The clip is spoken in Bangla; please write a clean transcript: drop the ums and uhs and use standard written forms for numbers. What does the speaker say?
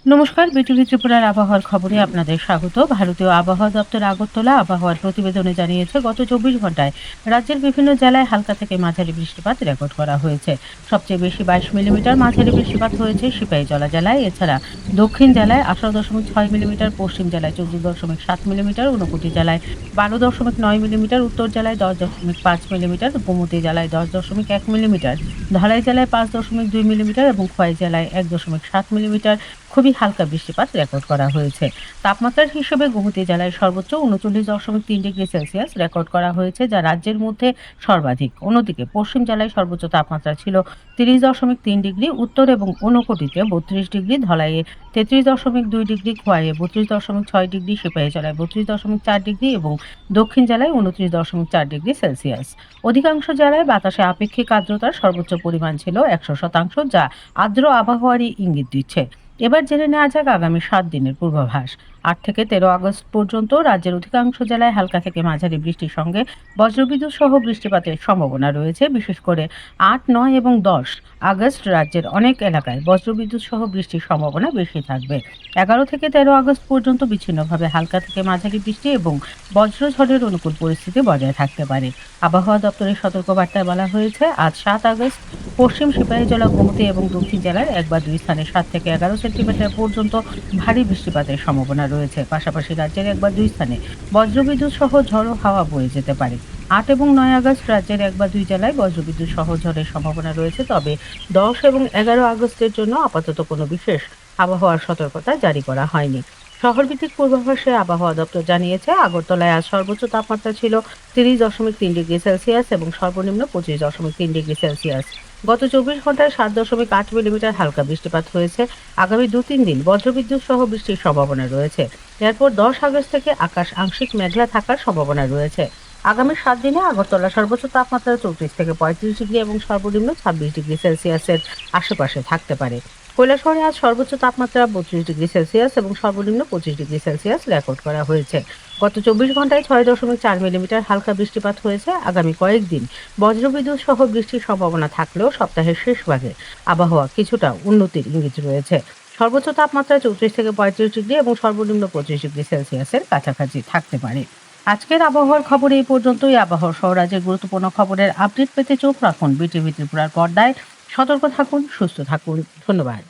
নমস্কার, বিটিভি ত্রিপুরার আবহাওয়ার খবরে আপনাদের স্বাগত। ভারতীয় আবহাওয়া দপ্তর আগরতলা আবহাওয়ার প্রতিবেদনে জানিয়েছে, গত ২৪ ঘন্টায় রাজ্যের বিভিন্ন জেলায় হালকা থেকে মাঝারি বৃষ্টিপাত রেকর্ড করা হয়েছে। সবচেয়ে বেশি ২২ মিলিমিটার মাঝারি বৃষ্টিপাত হয়েছে সিপাহীজলা জেলায়। এছাড়া দক্ষিণ জেলায় ১৮.৬ মিলিমিটার, পশ্চিম জেলায় ১৪.৭ মিলিমিটার, ঊনকোটি জেলায় ১২.৯ মিলিমিটার, উত্তর জেলায় ১০.৫ মিলিমিটার, গোমতী জেলায় ১০.১ মিলিমিটার, ধলাই জেলায় ৫.২ মিলিমিটার এবং খোয়াই জেলায় ১.৭ মিলিমিটার খুবই হালকা বৃষ্টিপাত রেকর্ড করা হয়েছে। তাপমাত্রার হিসেবে গোমতী জেলায় সর্বোচ্চ ৩৯.৩ ডিগ্রি সেলসিয়াস রেকর্ড করা হয়েছে, যা রাজ্যের মধ্যে সর্বাধিক। অন্যদিকে পশ্চিম জেলায় সর্বোচ্চ তাপমাত্রা ছিল ৩০.৩ ডিগ্রি, উত্তর এবং ঊনকোটিতে ৩২ ডিগ্রি, ধলাইয়ে ৩৩.২ ডিগ্রি, খোয়াইয়ে ৩২.৬ ডিগ্রি, সিপাহীজলায় ৩২.৪ ডিগ্রি এবং দক্ষিণ জেলায় ২৯.৪ ডিগ্রি সেলসিয়াস। অধিকাংশ জেলায় বাতাসে আপেক্ষিক আর্দ্রতার সর্বোচ্চ পরিমাণ ছিল ১০০%, যা আর্দ্র আবহাওয়ারই ইঙ্গিত দিচ্ছে। এবার জেনে নেওয়া যাক আগামী ৭ দিনের পূর্বাভাস। ৮ থেকে ১৩ আগস্ট পর্যন্ত রাজ্যের অধিকাংশ জেলায় হালকা থেকে মাঝারি বৃষ্টির সঙ্গে বজ্রবিদ্যুৎ সহ বৃষ্টিপাতের সম্ভাবনা রয়েছে। বিশেষ করে ৮, ৯ এবং ১০ আগস্ট রাজ্যের অনেক এলাকায় বজ্রবিদ্যুৎ সহ বৃষ্টির সম্ভাবনা বেশি থাকবে। ১১ থেকে ১৩ আগস্ট পর্যন্ত বিচ্ছিন্নভাবে হালকা থেকে মাঝারি বৃষ্টি এবং বজ্রঝড়ের অনুকূল পরিস্থিতি বজায় থাকতে পারে। আবহাওয়া দপ্তরের সতর্কবার্তায় বলা হয়েছে, আজ ৭ আগস্ট পশ্চিম সিপাহীজলা, গোমতী এবং দক্ষিণ জেলার ১ বা ২ স্থানে ৭ থেকে ১১ সেন্টিমিটার পর্যন্ত ভারী বৃষ্টিপাতের সম্ভাবনা রয়েছে। পাশাপাশি রাজ্যের ১ বা ২ স্থানে বজ্রবিদ্যুৎ সহ ঝড়ো হাওয়া বয়ে যেতে পারে। ৮ এবং ৯ আগস্ট রাজ্যের ১ বা ২ জেলায় বজ্রবিদ্যুৎ সহ ঝড়ের সম্ভাবনা রয়েছে, তবে ১০ এবং ১১ আগস্টের জন্য আপাতত কোনো বিশেষ আবহাওয়ার সতর্কতা জারি করা হয়নি। শহরভিত্তিক পূর্বাভাসে আবহাওয়া দপ্তর জানিয়েছে, আগরতলায় আজ সর্বোচ্চ তাপমাত্রা ছিল ৩০.৩ ডিগ্রি সেলসিয়াস এবং সর্বনিম্ন ২৫.৩ ডিগ্রি সেলসিয়াস। গত ২৪ ঘন্টায় ৭.৮ মিলিমিটার হালকা বৃষ্টিপাত হয়েছে। আগামী ২-৩ দিন বজ্রবিদ্যুৎ সহ বৃষ্টির সম্ভাবনা রয়েছে। এরপর ১০ আগস্ট থেকে আকাশ আংশিক মেঘলা থাকার সম্ভাবনা রয়েছে। আগামী ৭ দিনে আগরতলা সর্বোচ্চ তাপমাত্রা ৩৪ থেকে ৩৫ ডিগ্রি এবং সর্বনিম্ন ২৬ ডিগ্রি সেলসিয়াসের আশেপাশে থাকতে পারে। কৈলাসহরে আজ সর্বোচ্চ তাপমাত্রা ৩২ ডিগ্রি সেলসিয়াস এবং সর্বনিম্ন ২৫ ডিগ্রি সেলসিয়াস রেকর্ড করা হয়েছে। গত ২৪ ঘন্টায় ৬.৪ মিলিমিটার হালকা বৃষ্টিপাত হয়েছে। আগামী কয়েকদিন বজ্রবিদ্যুৎ সহ বৃষ্টির সম্ভাবনা থাকলেও সপ্তাহের শেষ ভাগে আবহাওয়া কিছুটা উন্নতির ইঙ্গিত রয়েছে। সর্বোচ্চ তাপমাত্রা ৩৪ থেকে ৩৫ ডিগ্রি এবং সর্বনিম্ন ২৫ ডিগ্রি সেলসিয়াসের কাছাকাছি থাকতে পারে। আজকের আবহাওয়ার খবর এই পর্যন্তই। আবহাওয়া সহ রাজ্যের গুরুত্বপূর্ণ খবরের আপডেট পেতে চোখ রাখুন বিটিভি ত্রিপুরার পর্দায়। সতর্ক থাকুন, সুস্থ থাকুন। ধন্যবাদ।